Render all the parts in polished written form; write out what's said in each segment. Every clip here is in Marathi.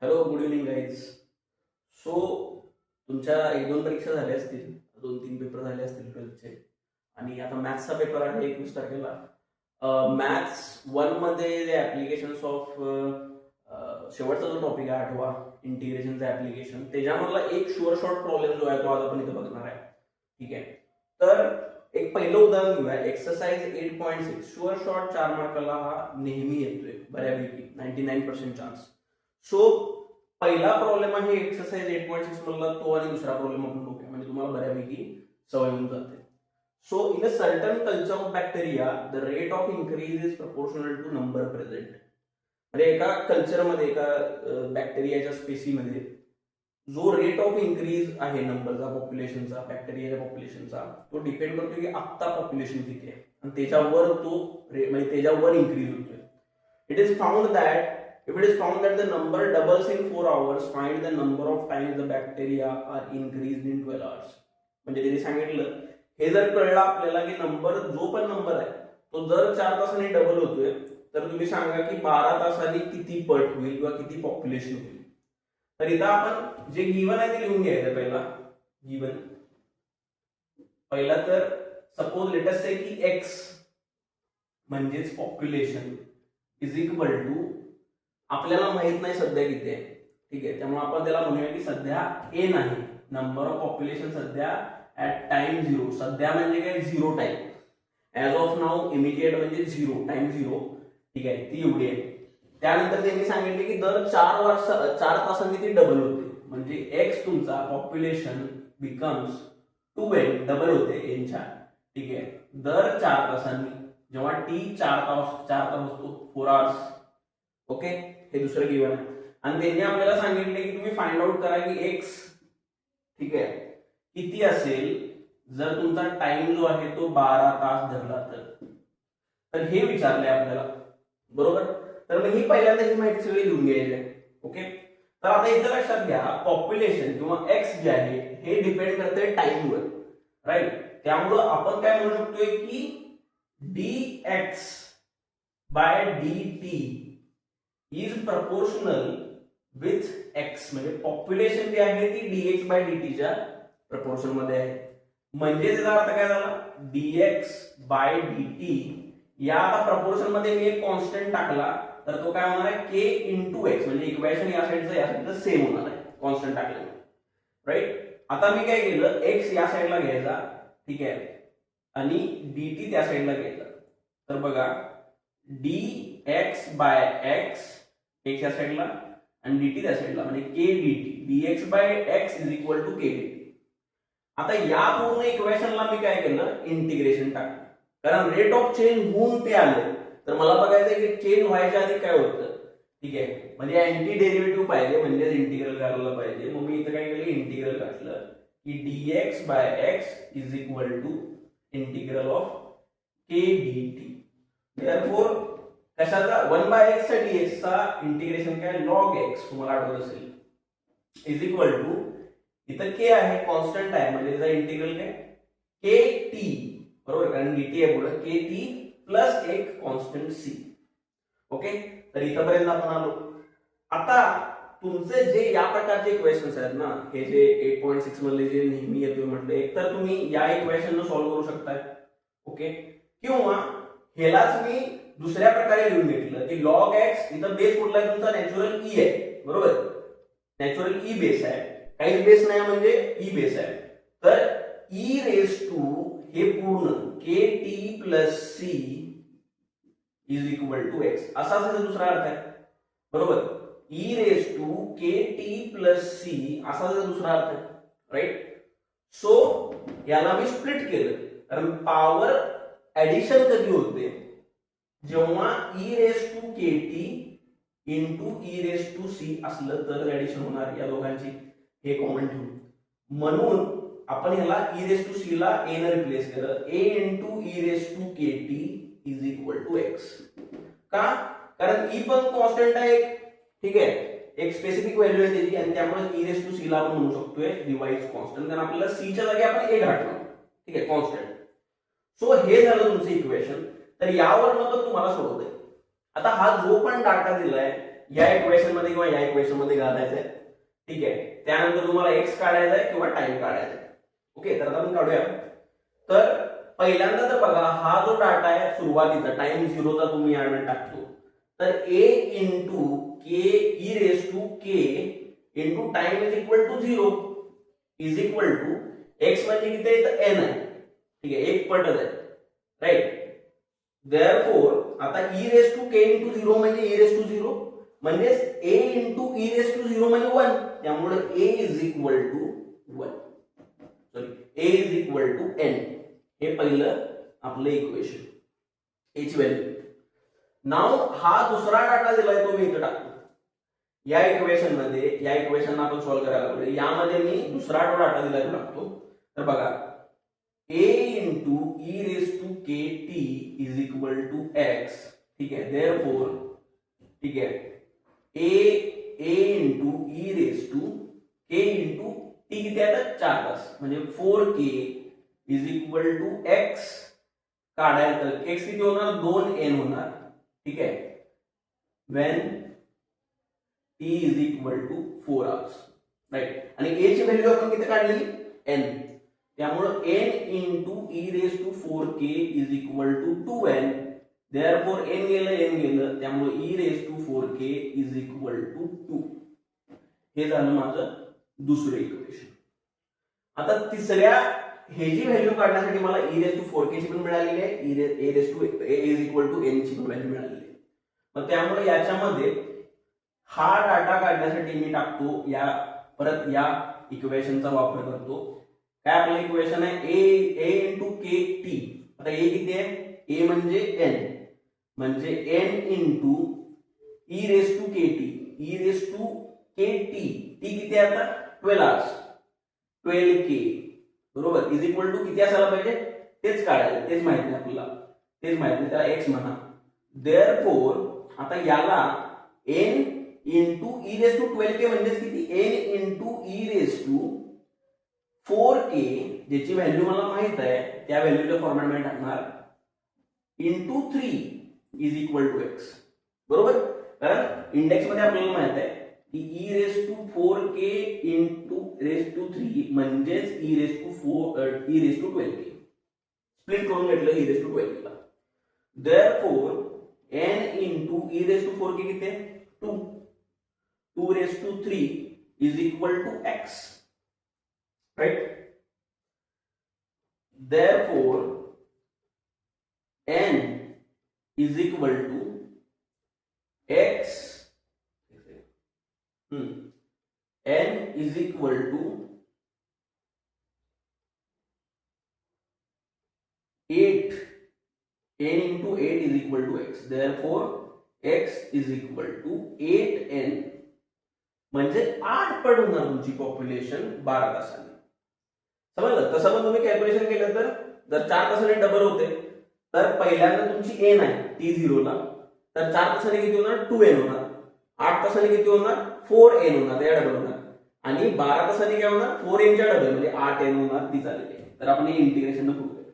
Hello, good evening guys. So तुमच्या एक दोन परीक्षा झाल्या असतील, दोन तीन पेपर झाले असतील 12th आणि आता मॅथ्सचा पेपर आहे 21 तारखेला. मॅथ्स वन मध्ये जे ऍप्लिकेशन्स ऑफ शेवटचा जो टॉपिक आहे 8वा इंटिग्रेशनचा ऍप्लिकेशन, त्याच्यामधला एक शुअर शॉर्ट प्रॉब्लेम जो आहे तो आज आपण इथं बघणार आहे. ठीक आहे, तर एक पहिलं उदाहरण घेऊया. एक्सरसाइज 8.6 शुअर शॉर्ट 4 मार्काला हा नेहमी येतोय बऱ्यापैकी 99% चान्स. सो पहिला प्रॉब्लेम आहे एक्सरसाइज 8.6 मधला तो, आणि दुसरा प्रॉब्लेम आपण बघूया म्हणजे तुम्हाला बऱ्यापैकी सवय होऊन जाते. So in a certain culture of bacteria the rate of increase is proportional to number present. म्हणजे एका कल्चरमध्ये, एका बॅक्टेरियाच्या स्पेसीमध्ये जो रेट ऑफ इन्क्रीज आहे नंबरचा, पॉप्युलेशनचा, बॅक्टेरियाच्या पॉप्युलेशनचा, तो डिपेंड करतो की आत्ता पॉप्युलेशन किती आहे आणि त्याच्यावर तो म्हणजे त्याच्यावर इन्क्रीज होतोय. It is found that if it is found that the number doubles in 4 hours, find the number of times the bacteria are increased in 12 hours. म्हणजे त्यांनी सांगितलं, हे जर कळलं आपल्याला की नंबर, जो पण नंबर आहे तो जर 4 तासांनी डबल होतोय, तर तुम्ही सांगा की 12 तासांनी किती पट होईल किंवा किती पॉप्युलेशन होईल. तर इथं आपण जे गिवन आहे ते लिहून घ्यायचं. गिवन पहिला तर सपोज लेट अस से की x म्हणजेच पॉप्युलेशन इज इक्वल टू, आपल्याला माहित नाही सध्या किती आहे. ठीक आहे, त्यामुळे आपण त्याला म्हणूया की सध्या n आहे, नंबर ऑफ पॉप्युलेशन सध्या ऍट टाइम 0. सध्या म्हणजे काय, 0 time. As of now immediate म्हणजे 0 टाइम 0. ठीक आहे, ती एवढी आहे. त्यानंतर त्यांनी सांगितले की दर 4 तासांनी ती डबल होते, म्हणजे x तुमचा पॉप्युलेशन बिकम्स 2n, डबल होते n च्या. ठीक आहे, दर 4 तासांनी, जेव्हा t 4 तास असतो 4 आवर्स. ओके, हे दुसरं गिवन आहे. आणि त्यांनी आपल्याला सांगितले की तुम्ही फाइंड आउट करा की x, ठीक आहे, किती असेल जर तुमचा टाइम जो आहे तो 12 तास धरला तर हे विचारलंय आपल्याला, बरोबर. तर मग ही पहिल्यांदा ही माहिती सगळी लिहून घ्यायची आहे. ओके, तर आता इथं लक्षात घ्या, पॉप्युलेशन किंवा x जे आहे हे डिपेंड करते टाइमवर, राईट. त्यामुळं आपण काय म्हणू शकतोय की dx by dt is proportional with x. म्हणजे पॉप्युलेशन जी आहे ती dx बाय dt च्या प्रपोर्शन मध्ये आहे. म्हणजे त्याचा अर्थ काय झाला, dx बाय dt या आता प्रपोर्शन मध्ये मी एक कॉन्स्टंट टाकला तर तो काय होणार आहे, k इंटू x. म्हणजे इक्वेशन या साईडचं सेम होणार आहे कॉन्स्टंट टाकल्यामुळे, राईट. आता मी काय केलं, x या साईडला घ्यायचा, ठीक आहे, आणि dt त्या साईडला घ्यायचा. तर बघा, dx बाय x x या साईडला आणि dt त्या साईडला, म्हणजे k dt, dx by x is equal to k dt. आता या पूर्ण इक्वेशनला मी काय केलं, इंटिग्रेशन टाकलं. कारण रेट ऑफ चेंज होऊन ते आलं, तर मला बघायचं की चेंज व्हायच्या आधी काय होतं. ठीक आहे, म्हणजे अँटी डेरिव्हेटिव्ह पाहिजे, म्हणजे इंटिग्रल करायला पाहिजे. मग मी इथं काय केलं, इंटिग्रल घातलं की dx by x is equal to integral of k dt. therefore कशाचा, 1/x चा dx चा इंटिग्रेशन काय, log x, तुम्हाला आठवत असेल, इज इक्वल टू, इथं k आहे, कॉन्स्टंट आहे, म्हणजे त्याचा इंटिग्रल काय, kt, बरोबर, कारण dt आहे पुढे, kt प्लस एक कॉन्स्टंट c. ओके, तर इथपर्यंत आपण आलो. आता तुमचे जे या प्रकारचे इक्वेशन्स आहेत ना, हे जे 8.6 मधले जे नेहमी येतोय म्हटले, एक तर तुम्ही या इक्वेशन सॉल्व्ह करू शकताय. ओके, किंवा ह्यालाच मी दुसऱ्या प्रकारे लिहून घेतलं की लॉग x, इथं बेस कुठला आहे तुमचा, नॅचरल ई आहे, बरोबर, नॅचरल ई बेस आहे, काहीच बेस नाही म्हणजे ई बेस आहे. तर ई रेस टू हे पूर्ण K T plus C is equal to X, असा दुसरा अर्थ आहे, बरोबर. E raise to K T plus C असा दुसरा अर्थ आहे, राईट. सो याला मी स्प्लिट केलं, कारण पॉवर ऍडिशन कधी होते, जेव्हा e raise to K t into E raise to c असलं तर ऍडिशन होणार या दोघांची, हे कॉमन ठेवून. म्हणून आपण ह्याला ई रेस टू सी ला ए ने रिप्लेस केलं, A into E raise to K T is equal to X. का, कारण ई पण कॉन्स्टंट आहे, ठीक आहे, एक स्पेसिफिक व्हॅल्यू आहे त्याची, आणि त्यामुळे ई रेस टू सी ला आपण म्हणू शकतोय डिवाइस कॉन्स्टंट, कारण आपल्याला सी च्या जागी आपण ए घातलं, ठीक आहे, कॉन्स्टंट. सो हे झालं तुमचं इक्वेशन. तर यावर मग तुम्हाला सोडवतंय. आता हा जो पण डाटा दिलाय या इक्वेशन मध्ये किंवा या इक्वेशन मध्ये घालायचा आहे, ठीक आहे. त्यानंतर तुम्हाला एक्स काढायचा आहे किंवा टाइम काढायचा आहे. ओके, तर आता आपण काढूया. तर पहिल्यांदा तर बघा, हा जो डाटा आहे सुरुवातीचा टाइम 0चा तुम्ही यामध्ये टाकतो, तर a into k e raise to k into time is equal to 0 is equal to x म्हणजे किती आहे, तर एन आहे, ठीक आहे, एक पटच आहे, राईट. देअरफॉर आता e raise to k into 0 म्हणजे ई रेस टू 0 म्हणजे a into E raise to 0 म्हणजे 1, त्यामुळे a is equal to 1, sorry a is equal to n. हे पहिलं आपलं इक्वेशन, a ची व्हॅल्यू. नाव हा दुसरा डाटा दिलाय तो मी इथे टाकतो या इक्वेशन मध्ये. या इक्वेशन आपण सॉल्व्ह करायला लागलो, यामध्ये मी दुसरा जो डाटा दिलाय तो टाकतो. तर बघा, a into E raise to K T is equal to x, ठीक आहे. देअरफॉर, ठीक आहे, a into E raise to k into t किती आहे, 4 तास म्हणजे 4k is equal to x. काढायला तर एक्स किती होणार, 2n होणार, ठीक आहे. When t is equal to 4 hours, right. आणि a ची व्हॅल्यू आपण किती काढलेली, n, त्यामुळे n into E raise to 4k is equal to 2n. Therefore n गेलं त्यामुळे e raise to 4k is equal to 2. हे झालं माझं दुसरं इक्वेशन. आता तिसऱ्या हे जी व्हॅल्यू काढण्यासाठी मला ई रेस टू 4k ची पण मिळालेली आहे, A raise to A is equal to n ची पण व्हॅल्यू मिळालेली आहे. मग त्यामुळे याच्यामध्ये हा डाटा काढण्यासाठी मी टाकतो या परत या इक्वेशनचा वापर करतो. काय आपलं इक्वेशन आहे, ए इंटू के टी. आता ए किती आहे, ए म्हणजे एन, म्हणजे n into E raise to K t, e raise to K t, t किती आहे आता 12 hours, 12k, बरोबर, इज इक्वल टू किती असायला पाहिजे तेच काढायचं, तेच माहित नाही आपल्याला, तेच माहित नाही, त्याला एक्स म्हणा. देअरफॉर आता याला n into E raise to 12k म्हणजेच किती, n into E raise to 4k, ज्याची व्हॅल्यू मला माहित आहे त्या व्हॅल्यूच्या फॉर्मॅट मध्ये टाकणार, into 3 is equal to x, बरोबर. कारण इंडेक्स मध्ये आपल्याला माहित आहे की e raise to 4k into raise to 3 म्हणजेच E raise to 12k. Split करून घेतलं ई रेस टू 12k ला. Therefore n into E raise to 4k किती आहे, 2, 2 raise to 3 is equal to x, right. Therefore n is equal to x, n is equal to 8, n into 8 is equal to x. Therefore x is equal to 8n, म्हणजे 8 पट होणार तुमची पॉप्युलेशन 12 तासांनी. समजलं. तसं पण तुम्ही कॅल्क्युलेशन केलं तर जर 4 तासांनी डबल होते तर पहिल्यांदा तुमची एन आहे टी 0 ला, तर 4 तासांनी किती होणार, 2n होणार. 8 तासांनी किती होणार, 4n होणार, त्या डबल होणार. आणि 12 तासांनी काय होणार, 4n च्या डबल म्हणजे 8n होणार, ती झालेली आहे. तर आपण हे इंटिग्रेशन प्रूव्ह करू.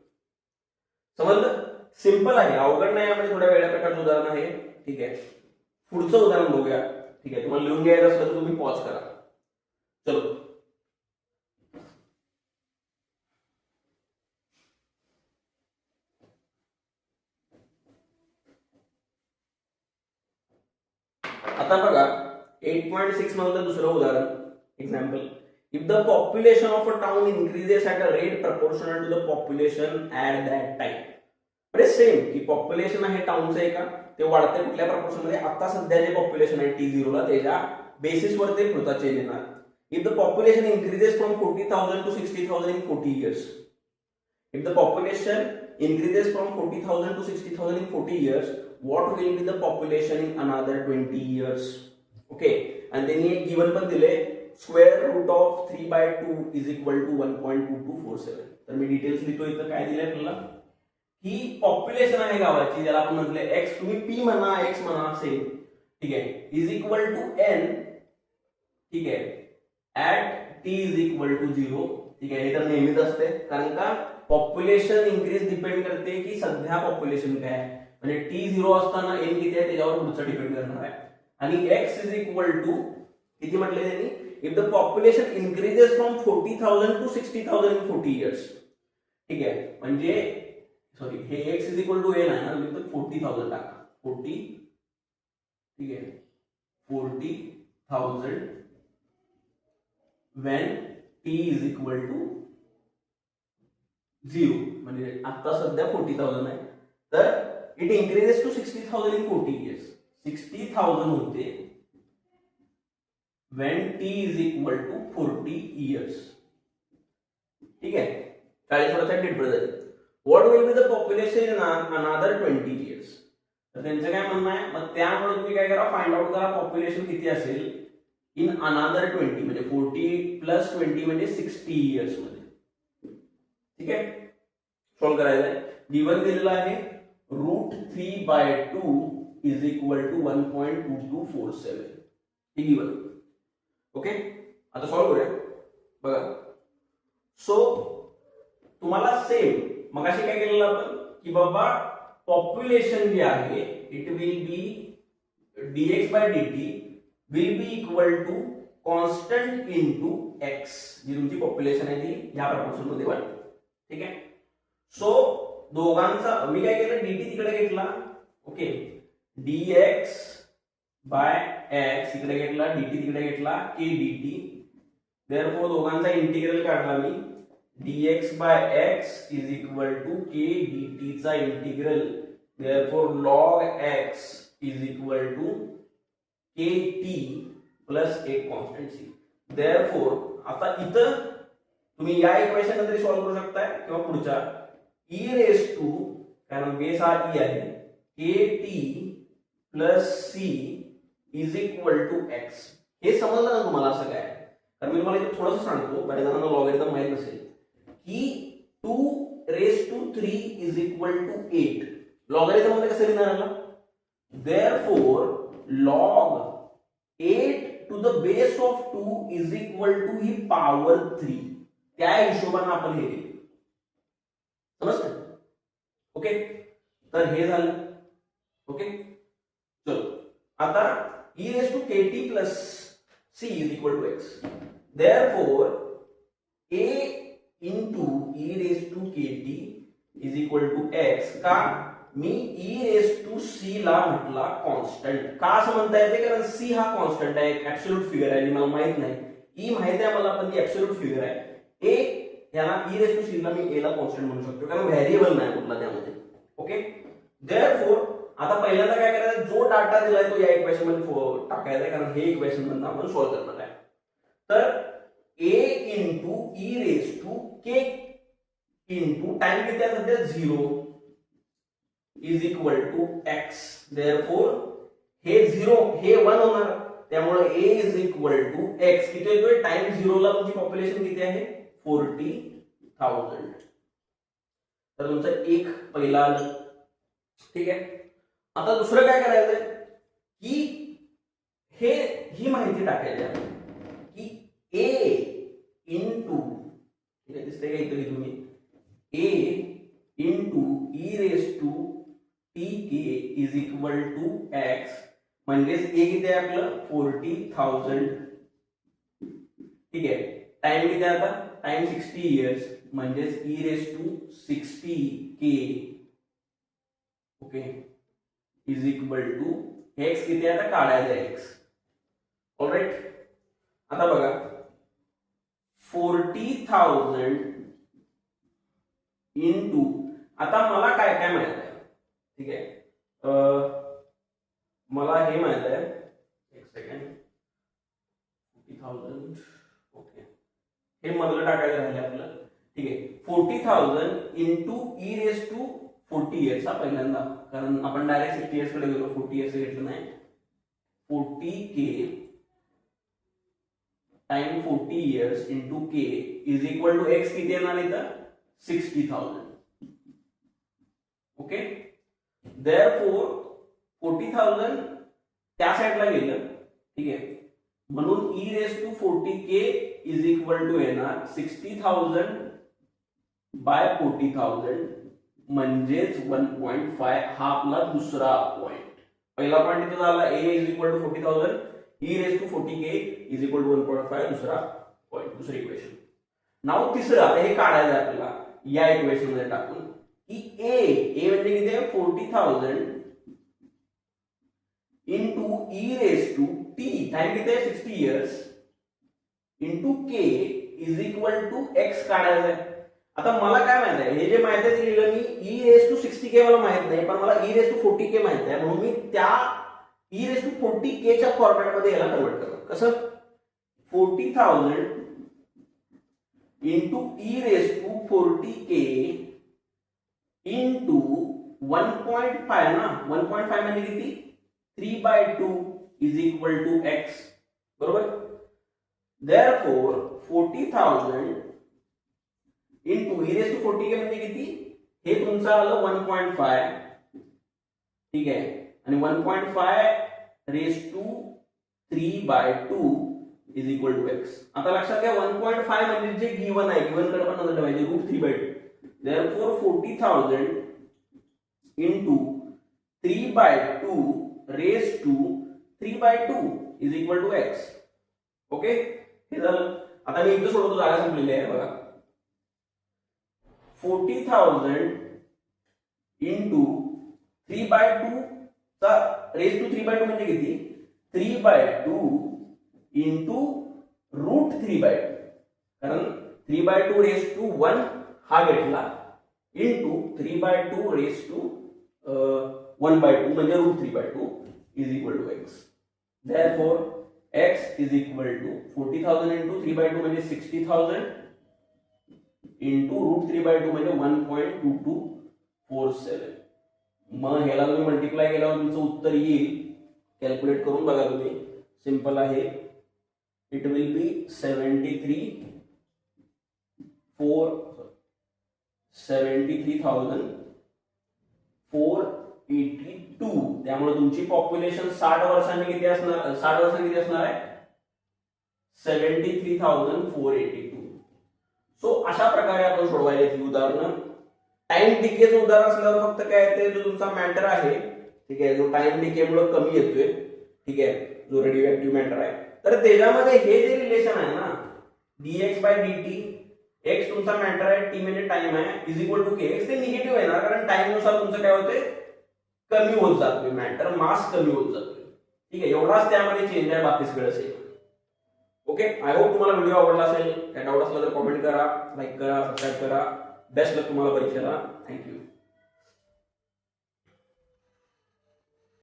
समजलं. सिंपल आहे, अवघड नाही. यामध्ये थोड्या वेगळ्या प्रकारचं उदाहरण आहे, ठीक आहे. पुढचं उदाहरण बघूया, ठीक आहे. तुम्हाला लिहून घ्यायचं असलं तर तुम्ही पॉज करा. चलो, आता बघा 8.6 मधलं दुसरं उदाहरण, example. If the population of a town increases at a rate proportional to the population at that time. म्हणजे सेम की पॉप्युलेशन आहे टाउनचं आहे का, ते वाढते कुठल्या प्रपोर्शन मध्ये, आता सध्या जे पॉप्युलेशन आहे T0 ला त्याच्या बेसिसवर ते पुढचा चेंज येणार. If the population increases from 40,000 to 60,000 in 40 years. If the population increases from 40,000 to 60,000 in 40 years, what will be the population in another 20 years? Okay, and then he given पण दिले square root of 3/2 is equal to 1.2247. तर मी डिटेल्स लिहितो इथं. काय दिलंय आपल्याला, ही पॉप्युलेशन आहे गावाची, ज्याला आपण म्हटले x, तुम्ही p म्हणा x म्हणा सेम, ठीक आहे, इज इक्वल टू n, ठीक आहे, at t is equal to 0, ठीक आहे. हे तर नेहमीच असते, कारण का पॉप्युलेशन इन्क्रीज डिपेंड करते की सध्या पॉप्युलेशन काय आहे. म्हणजे टी 0 असताना एन किती आहे त्याच्यावर पुढचं डिपेंड करणार आहे. आणि एक्स इज इक्वल टू किती म्हटले त्यांनी, if the population increases from 40,000 to 60,000 in 40 years. ठीक आहे, म्हणजे सॉरी हे x is equal to n आहे ना, म्हणजे 40,000 टाका 40. ठीक आहे, 40,000 when t is equal to 0. म्हणजे आता सध्या 40,000 आहे, तर it increases to 60,000 in 40 years. 60,000 होते when t is equal to 40 years. ठीक आहे, 40 वर्षात डिफरन्स आहे. What will be the population in another 20 years. तर त्यांचं काय म्हणणं आहे, मग त्यामुळे तुम्ही काय करा, फाइंड आउट करा पॉप्युलेशन किती असेल इन अनदर 20, म्हणजे 40 प्लस 20 म्हणजे 60 इयर्स मध्ये. ठीक आहे, सॉल्व करायचं आहे. गिवन दिलेला आहे √3/2 इज इक्वल टू 1.2247. हे गिवन. ओके, आता सॉल्व करूया. बघा, सो तुम्हाला सेम मगाशी काय केलेलं आपण की बाबा पॉप्युलेशन जे आहे it will be dx/dt will be equal to constant into x. जी तुमची पॉप्युलेशन आहे ती या प्रपोर्शन मध्ये वाढते. ठीक आहे, सो दोघांचा मी काय केलं, dt तिकडे घेतला. ओके, dx/x इकडे घेतला, dt तिकडे घेतला, k dt. देयरफॉर दोघांचा इंटिग्रल काढला मी. dx/x is equal to k dt चा integral. Therefore log x is equal to kt plus एक कॉन्स्टंट c. देयरफॉर आता इथं तुम्ही या इक्वेशन मध्ये सॉल्व करू शकताय किंवा पुढच्या e रेस टू, कारण बेस हा e आहे, kt plus c is equal to x. हे समजलं ना तुम्हाला असं काय, तर मी तुम्हाला इथे थोडंसं सांगतो, बऱ्याच जणांना लॉगरिथम माहित नसेल की 2⁵ इज इक्वल टू 8. लॉगरिथम मध्ये कसं लिहिणार आला, therefore log 8 to the base of 2 is equal to ही पॉवर 3. त्या हिशोबाने आपण हे लिहिलं. समजलं? ओके, तर हे झालं. ओके, चलो आता e⁻kt plus c is equal to x. Therefore a into e⁻kt is equal to x. का मी e⁻c ला म्हटला कॉन्स्टंट. का असं म्हणता येते, कारण c हा कॉन्स्टंट आहे, एक ऍब्सोल्यूट फिगर आहे, मला माहित नाही. e माहित आहे मला, पण ती ऍब्सोल्यूट फिगर आहे. a याला e⁻c ला मी a ला कॉन्स्टंट म्हणू शकतो, कारण व्हेरिएबल नाही कुठला त्यामध्ये. ओके, देयरफॉर आता पहिल्यांदा काय करायचं, जो डाटा दिलाय तो या इक्वेशन मध्ये टाकायचा आहे, कारण हे इक्वेशन मधून आपण सॉल्व करणार आहे. तर a into e⁻k into time किती आहे सध्या 0 is equal to x. Therefore हे 0 हे 1 होणार, त्यामुळे a is equal to x. किती येतोय, टाइम 0 ला तुमची पॉप्युलेशन किती आहे 40,000. तर तुमचं एक पहिला. ठीक आहे, आता दुसरं काय करायचंय की ही माहिती टाकायची आहे की a इंटू, ठीक आहे दिसतंय का इथे तुम्ही, a into e⁻tk is equal to x. म्हणजेच a किती आहे आपलं 40,000. ठीक आहे, टाइम किती आहे आता, टाइम 60 इयर्स, म्हणजेच e⁻60k. Okay, is equal to x किती आहे आता काढायचा x. ऑलराइट, आता बघा 40,000 इंटू, आता मला काय काय माहित आहे. ठीक आहे, मला हे माहित आहे, एक सेकंड, 40,000. ओके, हे मधलं टाकायचं राहिले आपलं. ठीक आहे, 40,000 इंटू e⁻40 इयर्स हा पहिल्यांदा, कारण आपण डायरेक्ट 60 इयर्स कडे गेलो, 40 इयर्स घेतलं नाही. 40k time 40 years into k is equal to x. किती येणार इथं 60,000. ओके, देयरफॉर 40,000 त्या साइडला गेलं. ठीक आहे, म्हणून e⁻40k इज इक्वल टू येणार 60,000 बाय 40,000 म्हणजेच 1.5 हा आपला दुसरा पॉइंट. पहिला पॉइंट इथे झाला a is equal to 40,000, e raise to 40k is equal to 1.5 दुसरा पॉइंट, दुसरी इक्वेशन. नाव तिसरं आता हे काढायचं आपल्याला या इक्वेशन मध्ये टाकून की a म्हणजे किती आहे 40,000 into e raise to t time किती आहे 60 years into k is equal to x काढायचं आहे. आता मला काय माहित आहे, हे जे माहित आहे ते लिहिलं मी e रेज टू 60k मला माहित नाही, पण मला e रेज टू 40k माहित आहे, म्हणून मी त्या e रेज टू 40k च्या फॉर्मॅट मध्ये याला कन्वर्ट करतो. कसं 40,000 into e raise to 40k into 1.5 ना, 1.5 म्हणजे किती 3/2 इज इक्वल टू x, बरोबर. therefore 40,000 into e raise to 40k म्हणजे किती, हे तुमचं आलं 1.5, ठीक आहे, आणि 1.5 raise to 3/2 is equal to x. आता लक्षात घ्या 1.5 म्हणजे जे गिवन आहे, गिवन कडे पण नजर ठेवायची, √3/2. therefore 40,000 into 3/2 raise to 3/2 is equal to x. Okay, हे झालं. आता मी इथं सोडवतो, जागा संपलेली आहे बघा. 40,000 इंटू 3/2 चा रेज टू 3/2 म्हणजे किती 3/2 इंटू √3/2, कारण 3/2 रेज टू 1 हा घेतला इंटू 3/2 रेज टू 1/2 म्हणजे √3/2 is equal to x. therefore x is equal to 40,000 into 3/2 म्हणजे 60,000 इंटू √3/2 म्हणजे 1.2247. मग ह्याला तुम्ही मल्टिप्लाय केल्यावर तुमचं उत्तर येईल. कॅल्क्युलेट करून बघा तुम्ही, सिंपल आहे. इट विल बी 73,482. त्यामुळे तुमची पॉप्युलेशन 60 वर्षांनी किती असणार, 60 वर्षांनी किती असणार आहे 73,482. सो अशा प्रकारे आपण सोडवायला ही उदाहरणं. टाइम डिकेचं उदाहरण असल्यावर फक्त काय येते, जो तुमचा मॅटर आहे, ठीक आहे, जो टाइम डिकेमुळे कमी येतोय, ठीक आहे, जो रेडिओ ऍक्टिव्ह मॅटर आहे, तर त्याच्यामध्ये हे जे रिलेशन आहे ना dx/dt, x तुमचा मॅटर आहे, t म्हणजे टाइम आहे, इज इक्वल टू kx, ते निगेटिव्ह येणार, कारण टाइम नुसार तुमचं काय होते कमी होत जातोय, मॅटर मास कमी होत जातोय. ठीक आहे, एवढाच त्यामध्ये चेंज आहे, बाकी सगळं सेम. ओके, आय होप तुम्हाला व्हिडिओ आवडला असेल. काय डाऊट असला तर कॉमेंट करा, लाईक करा, सबस्क्राईब करा. बेस्ट लक तुम्हाला परीक्षेला. थँक्यू.